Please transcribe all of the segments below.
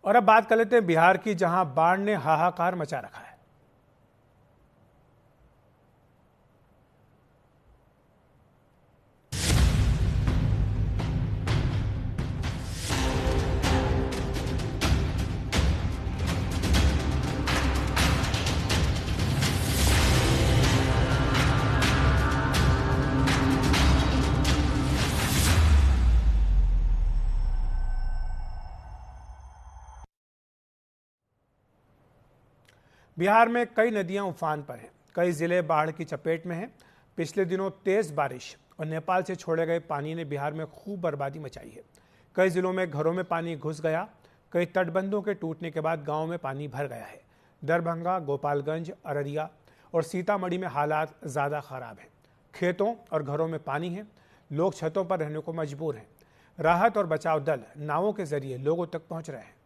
और अब बात कर लेते हैं बिहार की, जहां बाढ़ ने हाहाकार मचा रखा है। बिहार में कई नदियां उफान पर हैं, कई जिले बाढ़ की चपेट में हैं। पिछले दिनों तेज बारिश और नेपाल से छोड़े गए पानी ने बिहार में खूब बर्बादी मचाई है। कई जिलों में घरों में पानी घुस गया, कई तटबंधों के टूटने के बाद गांवों में पानी भर गया है। दरभंगा, गोपालगंज, अररिया और सीतामढ़ी में हालात ज़्यादा खराब हैं। खेतों और घरों में पानी है, लोग छतों पर रहने को मजबूर हैं। राहत और बचाव दल नावों के जरिए लोगों तक पहुंच रहे हैं।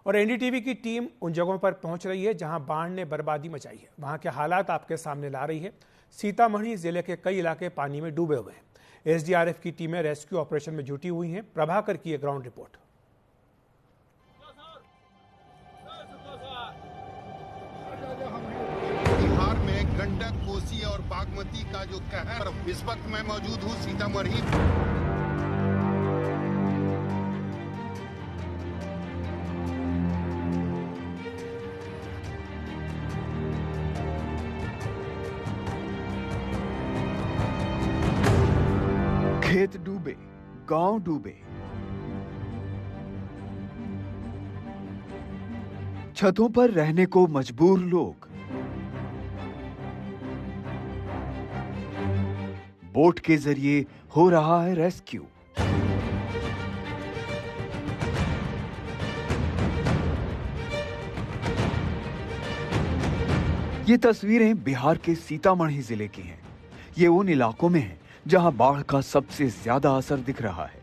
और एनडीटीवी की टीम उन जगहों पर पहुंच रही है जहां बाढ़ ने बर्बादी मचाई है। वहां के हालात आपके सामने ला रही है। सीतामढ़ी जिले के कई इलाके पानी में डूबे हुए हैं। एसडीआरएफ की टीमें रेस्क्यू ऑपरेशन में जुटी हुई हैं। प्रभाकर की ग्राउंड रिपोर्ट। बिहार में गंडक, कोसी और बागमती का जो कहर, इस वक्त मैं मौजूद हूँ सीतामढ़ी। खेत डूबे, गांव डूबे, छतों पर रहने को मजबूर लोग। बोट के जरिए हो रहा है रेस्क्यू। ये तस्वीरें बिहार के सीतामढ़ी जिले की हैं। ये उन इलाकों में हैं जहां बाढ़ का सबसे ज्यादा असर दिख रहा है।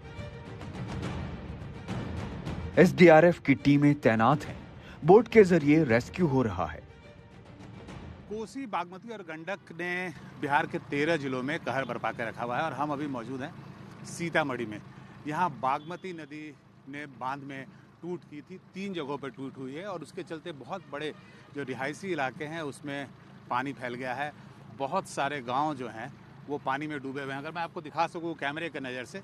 एसडीआरएफ की टीमें तैनात हैं। बोट के जरिए रेस्क्यू हो रहा है। कोसी, बागमती और गंडक ने बिहार के 13 जिलों में कहर बरपा के रखा हुआ है और हम अभी मौजूद हैं सीतामढ़ी में। यहाँ बागमती नदी ने बांध में टूट की थी, 3 जगहों पर टूट हुई है और उसके चलते बहुत बड़े जो रिहायशी इलाके हैं उसमें पानी फैल गया है। बहुत सारे गांव जो हैं वो पानी में डूबे हुए हैं। अगर मैं आपको दिखा सकूँ कैमरे के नज़र से,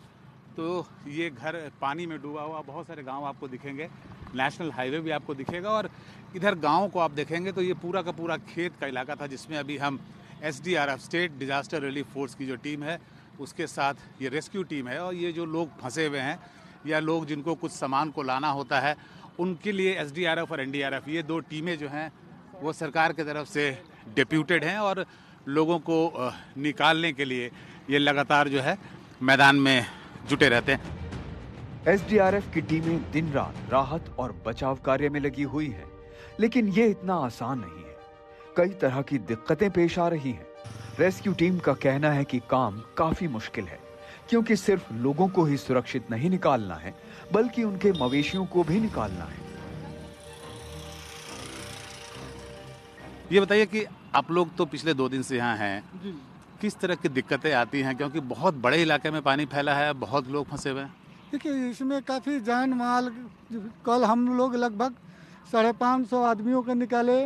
तो ये घर पानी में डूबा हुआ, बहुत सारे गांव आपको दिखेंगे। नेशनल हाईवे भी आपको दिखेगा और इधर गांव को आप देखेंगे तो ये पूरा का पूरा खेत का इलाका था, जिसमें अभी हम SDRF, state disaster relief force की जो टीम है उसके साथ ये रेस्क्यू टीम है। और ये जो लोग फंसे हुए हैं या लोग जिनको कुछ सामान को लाना होता है, उनके लिए एसडीआरएफ और एनडीआरएफ, ये 2 टीमें जो हैं वो सरकार की तरफ से डिप्यूटेड हैं और लोगों को निकालने के लिए ये लगातार जो है मैदान में जुटे रहते हैं। एसडीआरएफ की टीमें दिन रात राहत और बचाव कार्य में लगी हुई हैं, लेकिन ये इतना आसान नहीं है। कई तरह की दिक्कतें पेश आ रही हैं। रेस्क्यू टीम का कहना है कि काम काफी मुश्किल है, क्योंकि सिर्फ लोगों को ही सुरक्षित नहीं निकालना है, बल्कि उनके मवेशियों को भी निकालना है। ये बताइए कि आप लोग तो पिछले 2 दिन से यहाँ हैं, किस तरह की दिक्कतें आती हैं, क्योंकि बहुत बड़े इलाके में पानी फैला है, बहुत लोग फंसे हुए हैं। देखिए, इसमें काफ़ी जान माल, कल हम लोग लगभग 550 आदमियों को निकाले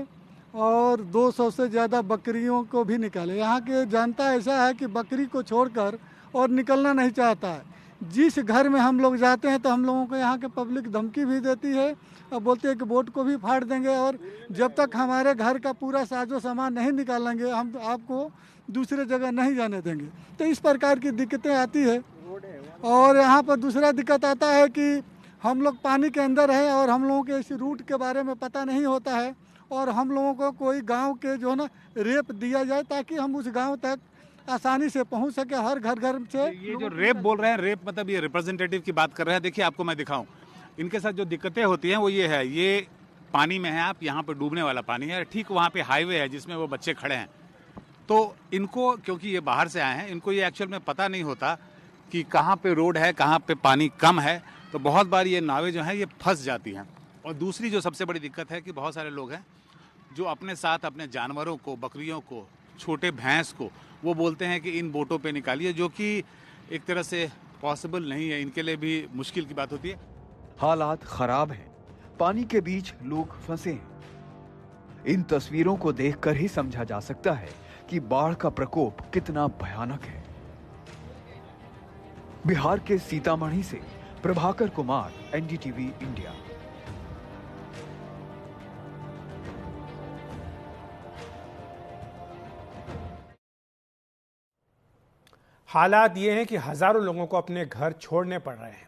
और 200 से ज़्यादा बकरियों को भी निकाले। यहाँ के जनता ऐसा है कि बकरी को छोड़कर और निकलना नहीं चाहता है। जिस घर में हम लोग जाते हैं तो हम लोगों को यहाँ के पब्लिक धमकी भी देती है और बोलते हैं कि बोट को भी फाड़ देंगे और जब तक हमारे घर का पूरा साजो सामान नहीं निकालेंगे हम आपको दूसरे जगह नहीं जाने देंगे। तो इस प्रकार की दिक्कतें आती है। और यहाँ पर दूसरा दिक्कत आता है कि हम लोग पानी के अंदर हैं और हम लोगों के इस रूट के बारे में पता नहीं होता है और हम लोगों को कोई गांव के जो है ना रेप दिया जाए ताकि हम उस गांव तक आसानी से पहुंच सके। हर घर घर से ये जो रेप बोल रहे हैं, रेप मतलब ये रिप्रेजेंटेटिव की बात कर रहे हैं। देखिए, आपको मैं दिखाऊं, इनके साथ जो दिक्कतें होती हैं वो ये है, ये पानी में है, आप यहाँ पर डूबने वाला पानी है, ठीक वहाँ पे हाईवे है जिसमें वो बच्चे खड़े हैं। तो इनको, क्योंकि ये बाहर से आए हैं, इनको ये एक्चुअल में पता नहीं होता कि कहाँ पे रोड है, कहाँ पे पानी कम है, तो बहुत बार ये नावें जो हैं ये फंस जाती हैं। और दूसरी जो सबसे बड़ी दिक्कत है कि बहुत सारे लोग हैं जो अपने साथ अपने जानवरों को, बकरियों को, छोटे भैंस को वो बोलते हैं कि इन बोटों पे निकालिए, जो कि एक तरह से पॉसिबल नहीं है, इनके लिए भी मुश्किल की बात होती है। हालात खराब हैं, पानी के बीच लोग फंसे हैं। इन तस्वीरों को देखकर ही समझा जा सकता है कि बाढ़ का प्रकोप कितना भयानक है। बिहार के सीतामढ़ी से प्रभाकर कुमार, एनडीटीवी इंडिया। हालात ये हैं कि हजारों लोगों को अपने घर छोड़ने पड़ रहे हैं,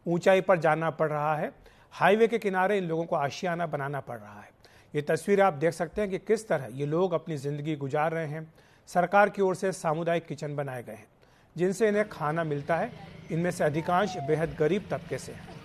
ऊंचाई पर जाना पड़ रहा है, हाईवे के किनारे इन लोगों को आशियाना बनाना पड़ रहा है। ये तस्वीर आप देख सकते हैं कि किस तरह ये लोग अपनी ज़िंदगी गुजार रहे हैं। सरकार की ओर से सामुदायिक किचन बनाए गए हैं जिनसे इन्हें खाना मिलता है। इनमें से अधिकांश बेहद गरीब तबके से हैं।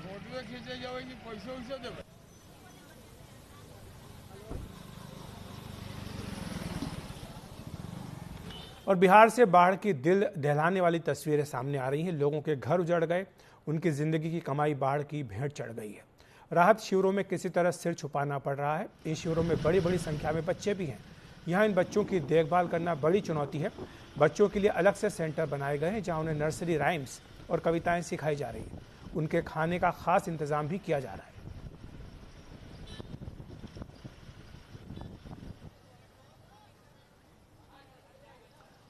और बिहार से बाढ़ की दिल दहलाने वाली तस्वीरें सामने आ रही हैं। लोगों के घर उजड़ गए, उनकी जिंदगी की कमाई बाढ़ की भेंट चढ़ गई है। राहत शिविरों में किसी तरह सिर छुपाना पड़ रहा है। इन शिविरों में बड़ी बड़ी संख्या में बच्चे भी हैं। यहाँ इन बच्चों की देखभाल करना बड़ी चुनौती है। बच्चों के लिए अलग से सेंटर बनाए गए हैं जहाँ उन्हें नर्सरी राइम्स और कविताएं सिखाई जा रही हैं। उनके खाने का खास इंतजाम भी किया जा रहा है।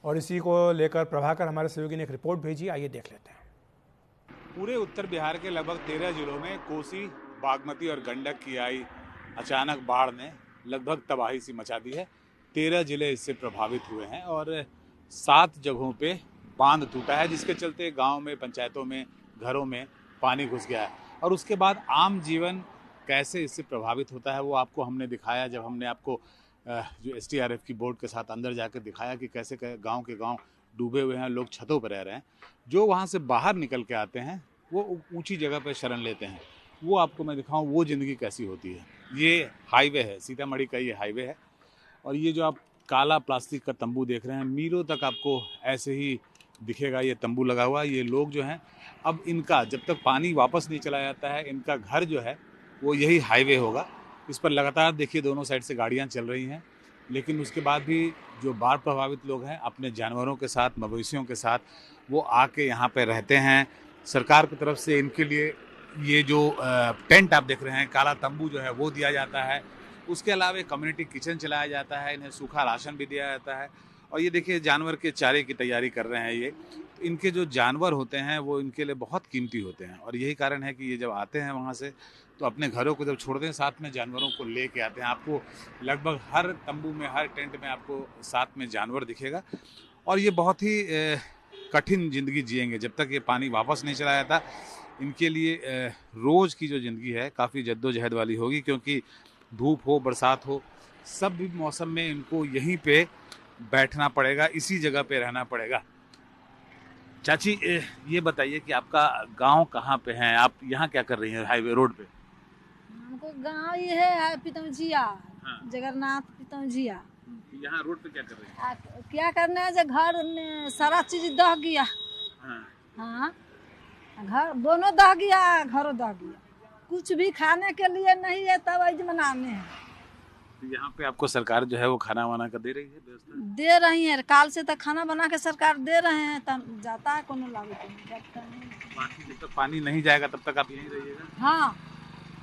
और इसी को लेकर प्रभाकर हमारे सहयोगी ने एक रिपोर्ट भेजी, आइए देख लेते हैं। पूरे उत्तर बिहार के लगभग 13 जिलों में कोसी, बागमती और गंडक की आई अचानक बाढ़ ने लगभग तबाही सी मचा दी है। 13 जिले इससे प्रभावित हुए हैं और 7 जगहों पे बांध टूटा है, जिसके चलते गांव में, पंचायतों में, घरों में पानी घुस गया है। और उसके बाद आम जीवन कैसे इससे प्रभावित होता है वो आपको हमने दिखाया, जब हमने आपको जो एसडीआरएफ की बोट के साथ अंदर जाकर दिखाया कि कैसे गांव के गांव डूबे हुए हैं, लोग छतों पर रह रहे हैं। जो वहां से बाहर निकल के आते हैं वो ऊंची जगह पर शरण लेते हैं। वो आपको मैं दिखाऊं वो ज़िंदगी कैसी होती है। ये हाईवे है, सीतामढ़ी का ये हाईवे है। और ये जो आप काला प्लास्टिक का तंबू देख रहे हैं, मीलों तक आपको ऐसे ही दिखेगा ये तंबू लगा हुआ। ये लोग जो हैं, अब इनका जब तक पानी वापस नहीं चला जाता है, इनका घर जो है वो यही हाईवे होगा। इस पर लगातार देखिए दोनों साइड से गाड़ियां चल रही हैं, लेकिन उसके बाद भी जो बाढ़ प्रभावित लोग हैं अपने जानवरों के साथ, मवेशियों के साथ वो आके यहाँ पे रहते हैं। सरकार की तरफ से इनके लिए ये जो टेंट आप देख रहे हैं, काला तंबू जो है वो दिया जाता है। उसके अलावा कम्युनिटी किचन चलाया जाता है, इन्हें सूखा राशन भी दिया जाता है। और ये देखिए जानवर के चारे की तैयारी कर रहे हैं। ये तो इनके जो जानवर होते हैं वो इनके लिए बहुत कीमती होते हैं। और यही कारण है कि ये जब आते हैं वहाँ से तो अपने घरों को जब छोड़ते हैं, साथ में जानवरों को लेके आते हैं। आपको लगभग हर तंबू में, हर टेंट में आपको साथ में जानवर दिखेगा। और ये बहुत ही कठिन ज़िंदगी जिएंगे जब तक ये पानी वापस नहीं चला जाता। इनके लिए रोज़ की जो ज़िंदगी है काफ़ी जद्दोजहद वाली होगी, क्योंकि धूप हो, बरसात हो, सब भी मौसम में इनको यहीं पे बैठना पड़ेगा, इसी जगह पे रहना पड़ेगा। चाची, ये बताइए कि आपका गांव कहाँ पे है? आप यहाँ क्या कर रही हैं हाईवे रोड पे? हमको गांव ये है पितौजिया। हाँ। जगन्नाथ पितौजिया। यहाँ रोड पे क्या कर रही हैं? क्या करना है, जो घर में सारा चीज दह गया। हाँ। हाँ, घर दोनों दह गया, घरों दह गया। कुछ भी खाने के लिए नहीं है, तब आज मनाने हैं। तो यहाँ पे आपको सरकार जो है वो खाना वाना का दे रही है व्यवस्था? दे रही है, काल से तक खाना बना के सरकार दे रहे हैं। तब जाता है कोनो लागू तो बाकी जब तक पानी नहीं जाएगा तब तक आप यहीं रहिएगा? हाँ,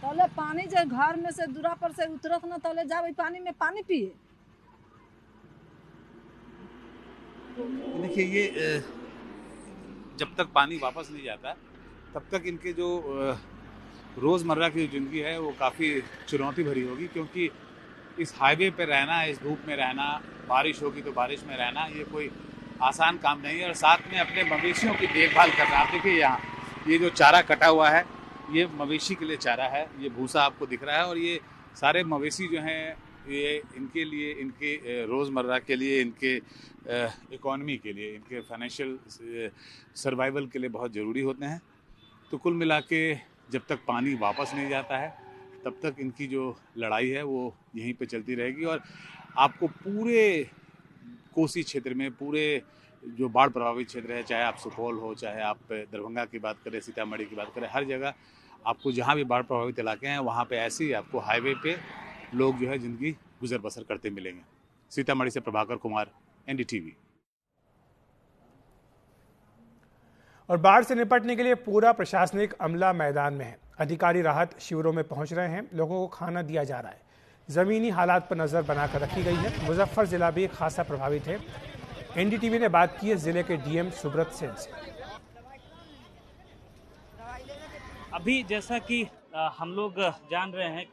तले पानी जो घर में से दूरा पर से उतरत न, तले जावे पानी में पानी पिए। देखिए ये जब तक पानी वापस नहीं जाता तब तक इनके जो रोज़मर्रा की ज़िंदगी है वो काफ़ी चुनौती भरी होगी, क्योंकि इस हाईवे पे रहना, इस धूप में रहना, बारिश होगी तो बारिश में रहना, ये कोई आसान काम नहीं है। और साथ में अपने मवेशियों की देखभाल करना। आप देखिए यहाँ ये जो चारा कटा हुआ है ये मवेशी के लिए चारा है, ये भूसा आपको दिख रहा है। और ये सारे मवेशी जो हैं ये इनके लिए, इनके रोज़मर्रा के लिए, इनके इकॉनमी के लिए, इनके फाइनेंशियल सर्वाइवल के लिए बहुत ज़रूरी होते हैं। तो कुल मिला के जब तक पानी वापस नहीं जाता है तब तक इनकी जो लड़ाई है वो यहीं पे चलती रहेगी। और आपको पूरे कोसी क्षेत्र में, पूरे जो बाढ़ प्रभावित क्षेत्र है, चाहे आप सुपौल हो, चाहे आप दरभंगा की बात करें, सीतामढ़ी की बात करें, हर जगह आपको जहाँ भी बाढ़ प्रभावित इलाके हैं वहाँ पे ऐसे ही आपको हाईवे पे लोग जो है जिंदगी गुजर बसर करते मिलेंगे। सीतामढ़ी से प्रभाकर कुमार, NDTV। और बाढ़ से निपटने के लिए पूरा प्रशासनिक अमला मैदान में है। अधिकारी राहत शिविरों में पहुंच रहे हैं, लोगों को खाना दिया जा रहा है, जमीनी हालात पर नजर बनाकर रखी गई है। मुजफ्फर जिला भी खासा प्रभावित है। NDTV ने बात की है जिले के DM सुब्रत सेन से। अभी जैसा कि हम लोग जान रहे हैं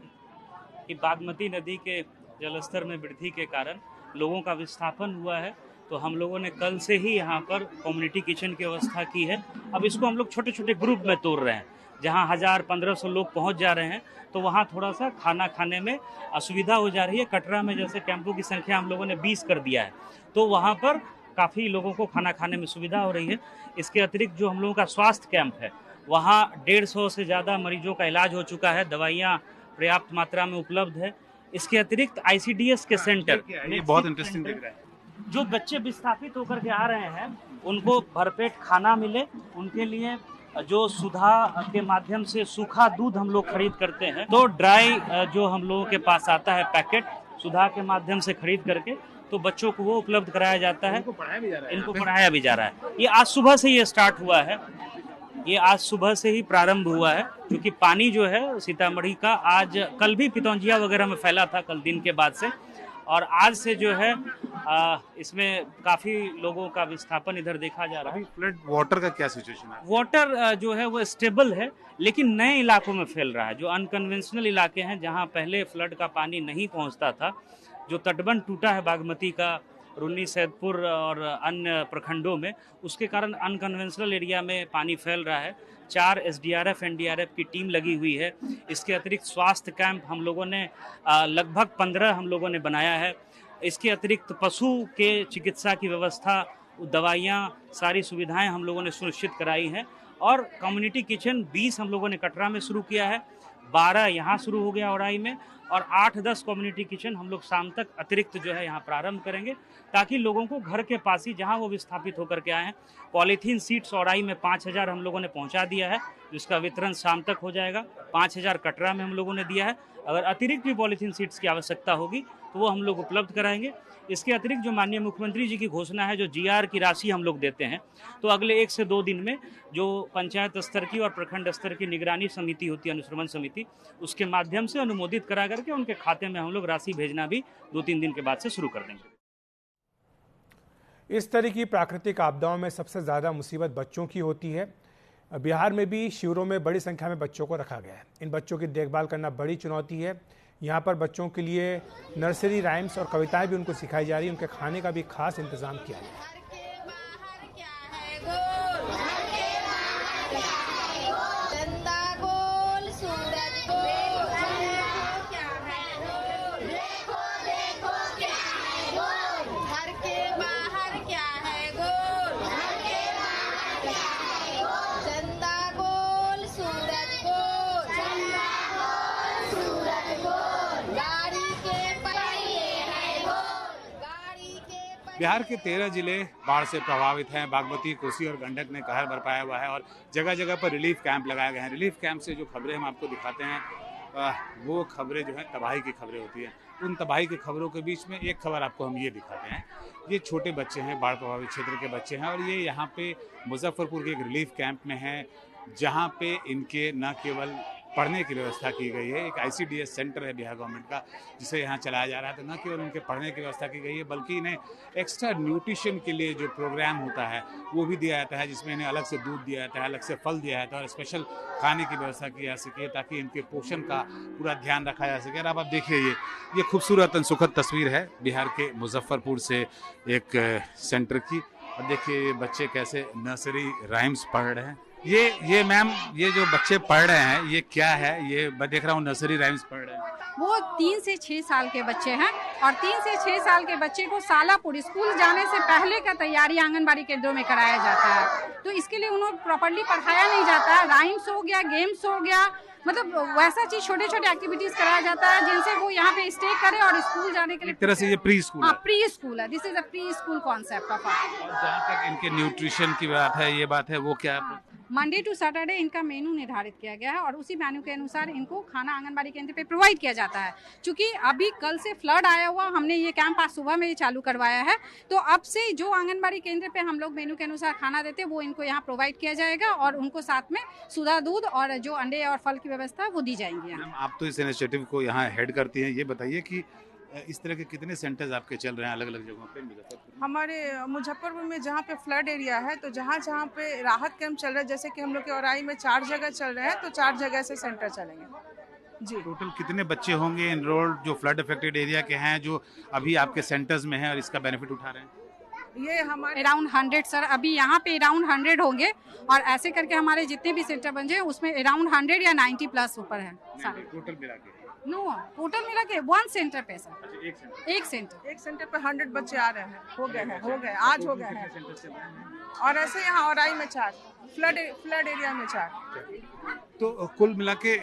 कि बागमती नदी के जलस्तर में वृद्धि के कारण लोगों का विस्थापन हुआ है, तो हम लोगों ने कल से ही यहाँ पर कम्युनिटी किचन की व्यवस्था की है। अब इसको हम लोग छोटे छोटे ग्रुप में तोड़ रहे हैं, जहाँ 1000-1500 लोग पहुँच जा रहे हैं, तो वहाँ थोड़ा सा खाना खाने में असुविधा हो जा रही है। कटरा में जैसे कैंपों की संख्या हम लोगों ने 20 कर दिया है, तो वहाँ पर काफ़ी लोगों को खाना खाने में सुविधा हो रही है। इसके अतिरिक्त जो हम लोगों का स्वास्थ्य कैंप है, वहाँ 150 से ज़्यादा मरीजों का इलाज हो चुका है, दवाइयाँ पर्याप्त मात्रा में उपलब्ध है। इसके अतिरिक्त ICDS के सेंटर, ये बहुत इंटरेस्टिंग दिख रहा है। जो बच्चे विस्थापित होकर के आ रहे हैं उनको भरपेट खाना मिले, उनके लिए जो सुधा के माध्यम से सूखा दूध हम लोग खरीद करते हैं, तो ड्राई जो हम लोगों के पास आता है पैकेट सुधा के माध्यम से खरीद करके, तो बच्चों को वो उपलब्ध कराया जाता है, इनको पढ़ाया भी जा रहा है। ये आज सुबह से ये स्टार्ट हुआ है, ये आज सुबह से ही प्रारंभ हुआ है, क्योंकि पानी जो है सीतामढ़ी का आज कल भी पितौंजिया वगैरह में फैला था, कल दिन के बाद से, और आज से जो है इसमें काफ़ी लोगों का विस्थापन इधर देखा जा रहा है। फ्लड वाटर का क्या सिचुएशन है? वाटर जो है वो स्टेबल है, लेकिन नए इलाकों में फैल रहा है। जो अनकन्वेंशनल इलाके हैं, जहां पहले फ्लड का पानी नहीं पहुंचता था, जो तटबंध टूटा है बागमती का रुन्नी, सैदपुर और अन्य प्रखंडों में, उसके कारण अनकन्वेंशनल एरिया में पानी फैल रहा है। 4 SDRF NDRF की टीम लगी हुई है। इसके अतिरिक्त स्वास्थ्य कैंप हम लोगों ने लगभग 15 हम लोगों ने बनाया है। इसके अतिरिक्त पशु के चिकित्सा की व्यवस्था, दवाइयाँ, सारी सुविधाएं हम लोगों ने सुनिश्चित कराई हैं। और कम्युनिटी किचन 20 हम लोगों ने कटरा में शुरू किया है, 12 यहाँ शुरू हो गया औराई में, और 8-10 कम्युनिटी किचन हम लोग शाम तक अतिरिक्त जो है यहाँ प्रारंभ करेंगे, ताकि लोगों को घर के पास ही जहाँ वो विस्थापित होकर के आए हैं। पॉलीथीन सीट्स औराई में 5000 हम लोगों ने पहुँचा दिया है, जिसका वितरण शाम तक हो जाएगा। 5000 कटरा में हम लोगों ने दिया है। अगर अतिरिक्त भी पॉलीथीन सीट्स की आवश्यकता होगी तो वो हम लोग उपलब्ध कराएंगे। इसके अतिरिक्त जो माननीय मुख्यमंत्री जी की घोषणा है, जो GR की राशि हम लोग देते हैं, तो अगले 1 से 2 दिन में जो पंचायत स्तर की और प्रखंड स्तर की निगरानी समिति होती है, अनुश्रवण समिति, उसके माध्यम से अनुमोदित करा करके उनके खाते में हम लोग राशि भेजना भी 2-3 दिन के बाद से शुरू कर देंगे। इस तरह की प्राकृतिक आपदाओं में सबसे ज़्यादा मुसीबत बच्चों की होती है। बिहार में भी शिविरों में बड़ी संख्या में बच्चों को रखा गया है। इन बच्चों की देखभाल करना बड़ी चुनौती है। यहाँ पर बच्चों के लिए नर्सरी राइम्स और कविताएं भी उनको सिखाई जा रही हैं। उनके खाने का भी खास इंतजाम किया गया है। बिहार के 13 जिले बाढ़ से प्रभावित हैं। बागमती, कोसी और गंडक ने कहर बरपाया हुआ है और जगह जगह पर रिलीफ कैंप लगाए गए हैं। रिलीफ कैंप से जो खबरें हम आपको दिखाते हैं, वो खबरें जो हैं तबाही की खबरें होती हैं। उन तबाही की खबरों के बीच में एक खबर आपको हम ये दिखाते हैं। ये छोटे बच्चे हैं, बाढ़ प्रभावित क्षेत्र के बच्चे हैं, और ये यहाँ पे मुजफ्फरपुर के एक रिलीफ कैंप में हैं, जहाँ पे इनके न केवल पढ़ने की व्यवस्था की गई है, एक ICDS सेंटर है बिहार गवर्नमेंट का, जिसे यहाँ चलाया जा रहा है। तो न केवल उनके पढ़ने की व्यवस्था की गई है, बल्कि इन्हें एक्स्ट्रा न्यूट्रिशन के लिए जो प्रोग्राम होता है वो भी दिया जाता है, जिसमें इन्हें अलग से दूध दिया जाता है, अलग से फल दिया जाता है और स्पेशल खाने की व्यवस्था की जा सके, ताकि इनके पोषण का पूरा ध्यान रखा जा सके। और अब आप देखिए, ये खूबसूरत और सुखद तस्वीर है बिहार के मुजफ्फरपुर से एक सेंटर की। और देखिए ये बच्चे कैसे नर्सरी राइम्स पढ़ रहे हैं। ये मैम, ये जो बच्चे पढ़ रहे हैं ये क्या है? ये मैं देख रहा हूँ नर्सरी राइम्स पढ़ रहे हैं। वो 3 से 6 साल के बच्चे हैं, और 3 से 6 साल के बच्चे को सालापुर स्कूल जाने से पहले का तैयारी आंगनबाड़ी केंद्रों में कराया जाता है। तो इसके लिए उन्हें प्रॉपर्ली पढ़ाया नहीं जाता है। राइम्स हो गया, गेम्स हो गया, मतलब वैसा चीज छोटे छोटे एक्टिविटीज कराया जाता है जिनसे वो यहाँ पे स्टे करे और स्कूल जाने के लिए। एक तरह से ये प्री स्कूल है। प्री स्कूल है। This is a pre school concept of. और जहाँ तक इनके न्यूट्रिशन की बात है, ये बात है, वो क्या है? मंडे टू सैटरडे इनका मेनू निर्धारित किया गया है और उसी मेनू के अनुसार इनको खाना आंगनबाड़ी केंद्र पे प्रोवाइड किया जाता है। क्योंकि अभी कल से फ्लड आया हुआ, हमने ये कैंप आज सुबह में ये चालू करवाया है, तो अब से जो आंगनबाड़ी केंद्र पे हम लोग मेनू के अनुसार खाना देते हैं वो इनको यहाँ प्रोवाइड किया जाएगा और उनको साथ में सुधा दूध और जो अंडे और फल की व्यवस्था वो दी जाएंगी। आप तो इस इनिशिएटिव को यहाँ हेड करती हैं, ये बताइए कि इस तरह के कितने सेंटर्स आपके चल रहे हैं अलग अलग जगहों पे मुजफ्फरपुर? हमारे मुजफ्फरपुर में जहाँ पे फ्लड एरिया है तो जहाँ जहाँ पे राहत कैंप चल रहा है, जैसे कि हम लोग के औराई में 4 जगह चल रहे हैं, तो 4 जगह से सेंटर चलेंगे जी। टोटल कितने बच्चे होंगे एनरोल्ड जो फ्लड अफेक्टेड एरिया के हैं, जो अभी आपके सेंटर्स में हैं और इसका बेनिफिट उठा रहे हैं? ये हमारे अराउंड 100 सर, अभी यहाँ पे अराउंड 100 होंगे और ऐसे करके हमारे जितने भी सेंटर बन जाए उसमें अराउंड 100 या 90 प्लस ऊपर है टोटल मिला के। नो, टोटल मिला के 1 सेंटर पे सर, एक सेंटर पे 100 बच्चे आ रहे हैं, हो गए आज हो गए हैं। और ऐसे यहाँ औराई में 4, फ्लड एरिया में 4। तो कुल मिला के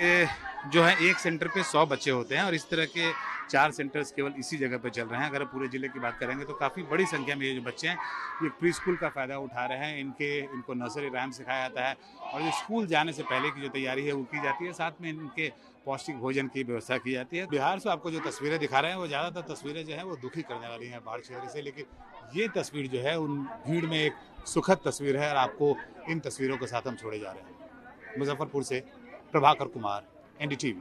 जो है एक सेंटर पे 100 बच्चे होते हैं और इस तरह के 4 सेंटर्स केवल इसी जगह पे चल रहे हैं। अगर पूरे जिले की बात करेंगे तो काफ़ी बड़ी संख्या में ये जो बच्चे हैं ये प्री स्कूल का फ़ायदा उठा रहे हैं। इनको नर्सरी रैम सिखाया जाता है और जो स्कूल जाने से पहले की जो तैयारी है वो की जाती है, साथ में इनके पौष्टिक भोजन की व्यवस्था की जाती है। बिहार से आपको जो तस्वीरें दिखा रहे हैं वो ज़्यादातर तस्वीरें जो है वो दुखी करने वाली हैं बाढ़ चेहरे से, लेकिन ये तस्वीर जो है उन भीड़ में एक सुखद तस्वीर है और आपको इन तस्वीरों के साथ हम छोड़े जा रहे हैं। मुजफ्फरपुर से प्रभाकर कुमार, NDTV।